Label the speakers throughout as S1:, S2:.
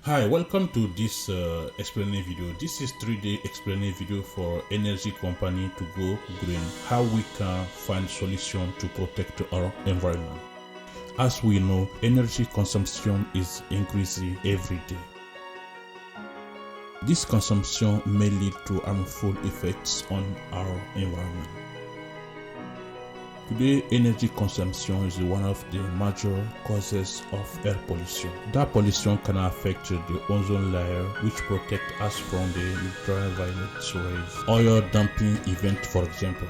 S1: Hi, welcome to this explaining video. This is 3-day explaining video for energy company to go green. How we can find solution to protect our environment. As we know, energy consumption is increasing every day. This consumption may lead to harmful effects on our environment. Today, energy consumption is one of the major causes of air pollution. That pollution can affect the ozone layer, which protects us from the ultraviolet rays. Oil dumping event, for example.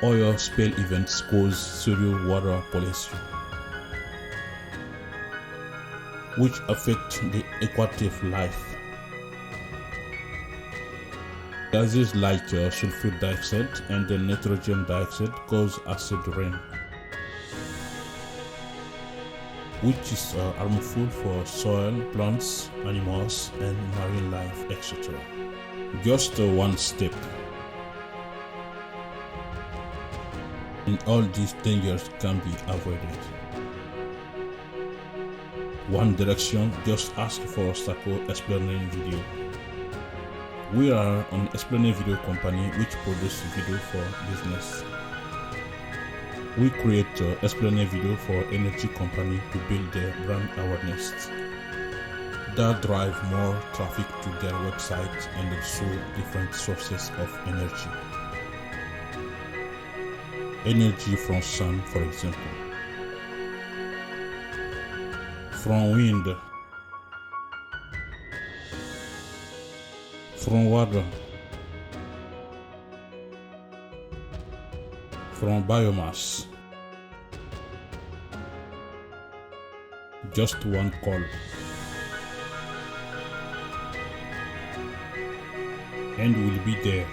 S1: Oil spill events cause serious water pollution, which affect the aquatic life. Gases like sulfur dioxide and the nitrogen dioxide cause acid rain, which is harmful for soil, plants, animals, and marine life, etc. Just one step, and all these dangers can be avoided. One direction, just ask for Sako explaining video. We are an explaining video company which produces video for business. We create explaining video for energy company to build their brand awareness. That drive more traffic to their website and show different sources of energy. Energy from sun, for example. From wind. From water, from biomass. Just one call, and we'll be there.